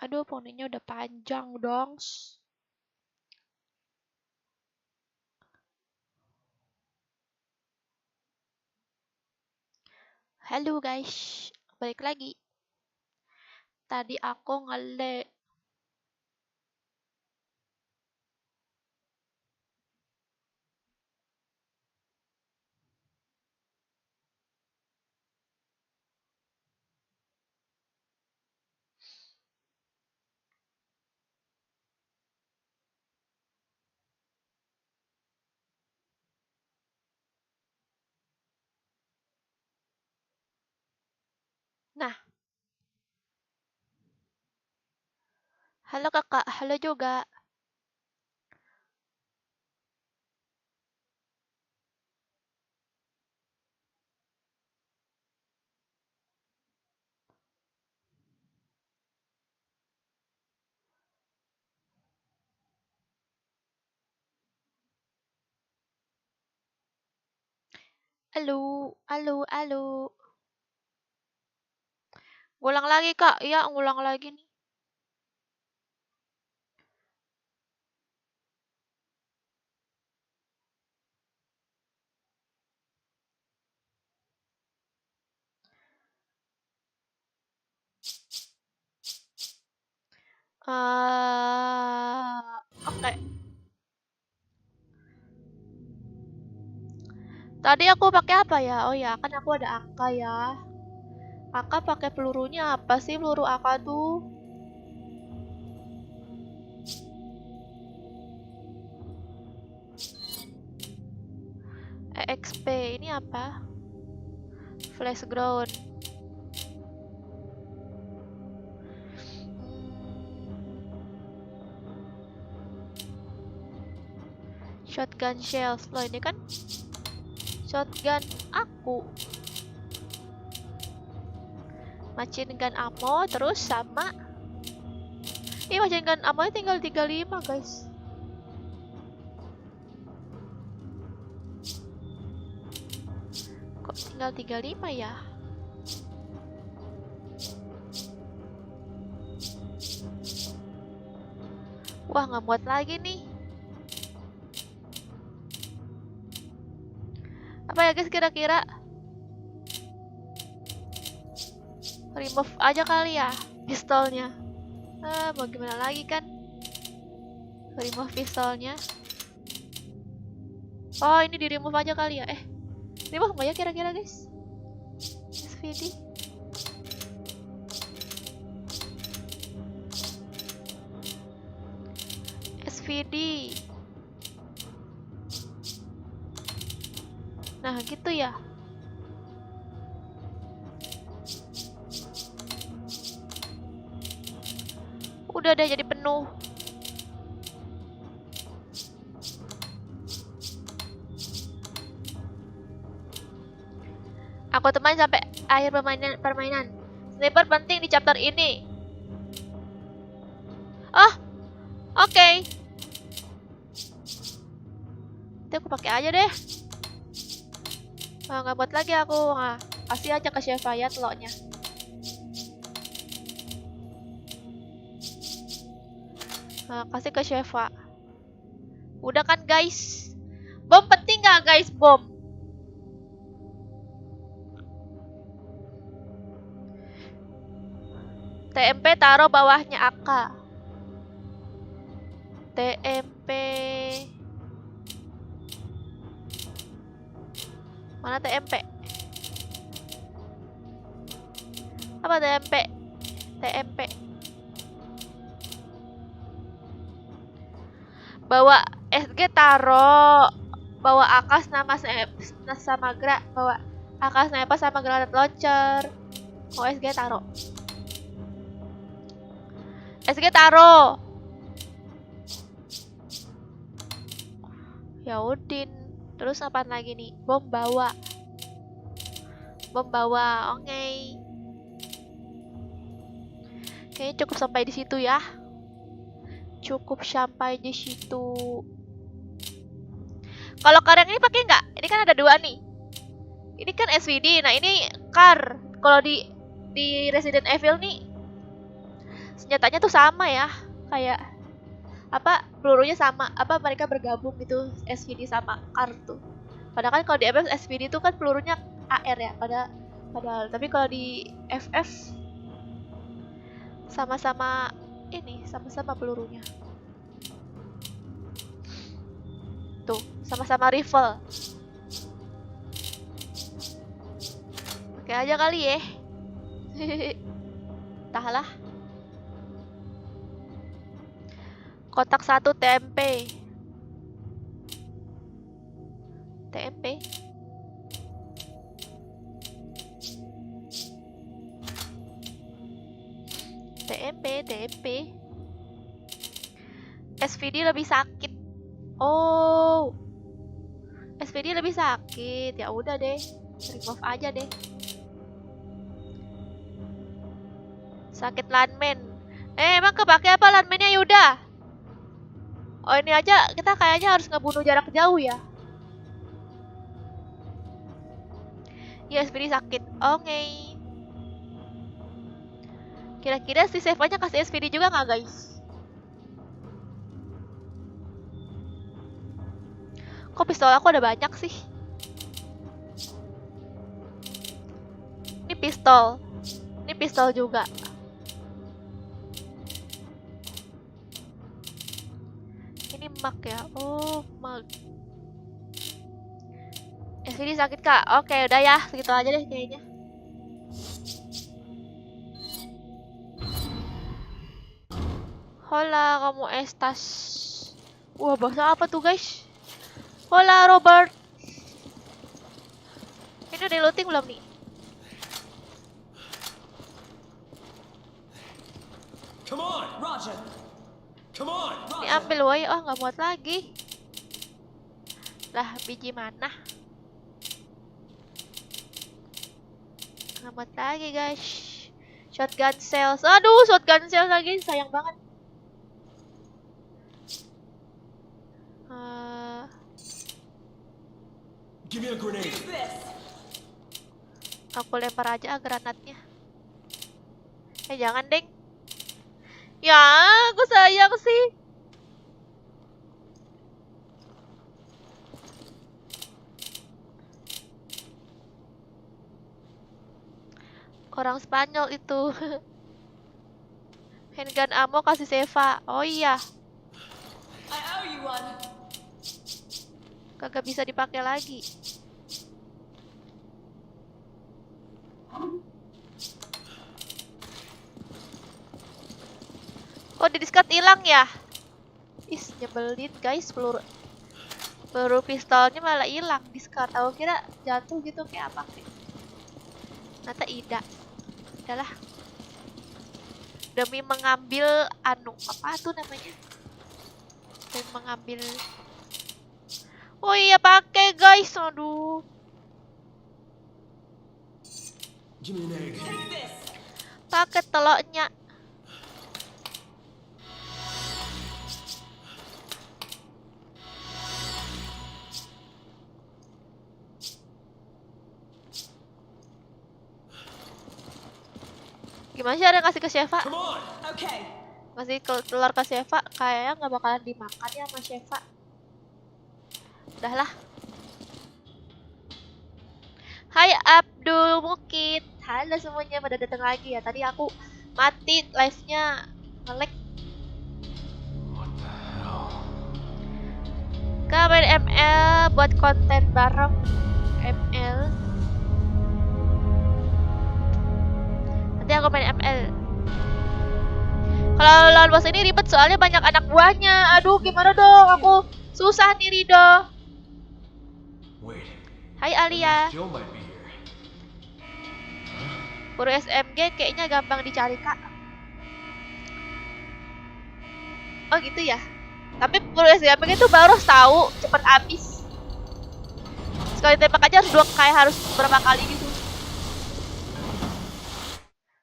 Aduh, poninya udah panjang dong. Halo guys, balik lagi. Tadi aku ngele. Nah, halo kakak, halo juga. Halo, halo, halo. Ngulang lagi kak, iya ngulang lagi nih. Oke. Tadi aku pakai apa ya? Oh ya, kan aku ada AK ya. AK pakai pelurunya apa sih peluru AK tuh? EXP ini apa? Flash ground. Shotgun shells. Loh ini kan shotgun aku. Machine gun ammo terus sama. Ih, machine gun ammo tinggal 35 guys. Kok tinggal 35 ya? Wah, nggak muat lagi nih. Apa ya guys kira-kira? Remove aja kali ya pistolnya. Mau gimana lagi kan? Remove pistolnya. Oh, ini di remove aja kali ya. Remove nggak ya kira-kira guys? SVD. SVD. Nah, gitu ya. Udah deh jadi penuh. Aku teman sampai akhir permainan. Sniper penting di chapter ini. Oh, oke. Nanti aku pakai aja deh. Nggak buat lagi aku. Kasih aja ke Sheva ya teloknya. Kasih ke Sheva. Udah kan guys? Bom penting nggak guys? Bom. TMP taruh bawahnya AK. TMP. Mana TMP? Apa TMP? TMP. Bawa SG taruh. Bawa AK sama bawa AK sniper sama granat launcher. SG taruh. SG taruh. Ya Udin. Terus apa lagi nih? Bom bawa. Bom bawa. Oke. Kayaknya cukup sampai di situ ya. Cukup sampai di situ. Kalau kar yang ini pakai nggak? Ini kan ada dua nih. Ini kan SVD. Nah ini car. Kalau di Resident Evil nih senjatanya tuh sama ya, kayak apa pelurunya sama, apa mereka bergabung gitu SVD sama CAR tuh. Padahal kan kalau di FF SVD itu kan pelurunya AR ya, padahal tapi kalau di FF sama-sama ini, sama-sama pelurunya. Tuh, sama-sama rifle. Oke aja kali ya. Entahlah. Kotak 1 TMP. TMP. TMP. SVD lebih sakit. Oh. SVD lebih sakit. Ya udah deh. Remove aja deh. Sakit landman. Emang kepake apa landmannya Yuda? Oh ini aja kita kayaknya harus ngebunuh jarak jauh ya. Ya SVD sakit. Oke. Kira-kira si save-nya kasih SVD juga nggak guys? Kok pistol aku ada banyak sih? Ini pistol. Ini pistol juga. Ini mag ya. Oh, mag. SVD sakit kak. Oke, udah ya. Segitu aja deh kayaknya. Hola, kamu estas. Wah, bahasa apa tuh guys? Hola, Robert. Ini udah looting belum nih? Come on, Roger. Come on, Roger. Ini ambil woy. Oh, nggak muat lagi. Lah, biji mana? Nggak muat lagi guys. Shotgun shells. Aduh, shotgun shells lagi. Sayang banget. Give me a grenade. Aku lempar aja granatnya. Jangan deng. Ya, aku sayang sih. Orang Spanyol itu. Handgun ammo kasih Seva. Oh iya. I owe you one. Kagak bisa dipakai lagi. Oh, di discard hilang ya? Is, nyebelin guys, peluru pistolnya malah hilang discard. Aku kira jatuh gitu kayak apa sih? Ternyata tidak. Udahlah. Demi mengambil apa tuh namanya? Demi mengambil. Oh iya pakai guys, aduh. Give me an egg. Take this. Pakai telurnya. Gimana sih ada kasih ke Sheva? Come on. Okay. Masih telur ke Sheva, kayaknya nggak bakalan dimakan ya sama Sheva. Udahlah. Hai Abdul Mukit. Halo semuanya, pada datang lagi ya. Tadi aku mati live-nya, nge-lag. What the hell? Kabar ML buat konten bareng ML. Nanti aku main ML. Kalau lawan bos ini ribet soalnya banyak anak buahnya. Aduh, gimana dong? Aku susah nih Rido. Wait. Hai Alia. Joe might be here. Peluru SMG kayaknya gampang dicari kak. Oh gitu ya. Tapi peluru SMG itu baru harus tahu cepet habis. Sekali tembak aja harus 2 kayak harus berapa kali gitu.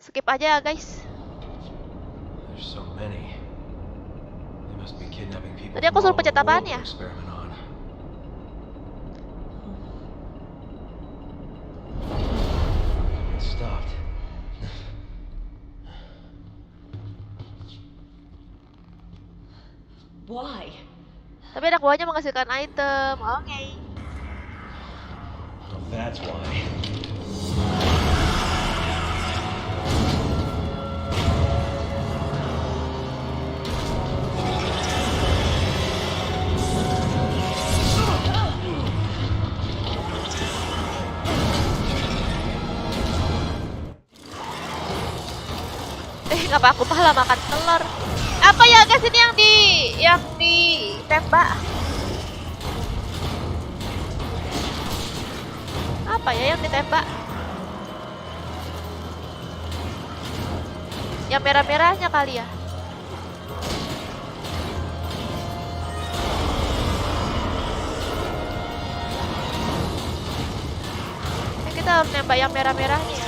Skip aja ya guys. There's so many. They must be kidnapping people. Tadi aku from suruh all pencet over the apaan world ya? to experiment on. It stopped. Why? Tapi anak buahnya menghasilkan item. Oke. Well, that's why. Ngapa aku malah makan telur? Apa ya guys ini yang ditembak? Apa ya yang ditembak? Yang merah-merahnya kali ya? Kita harus nembak yang merah-merahnya ya.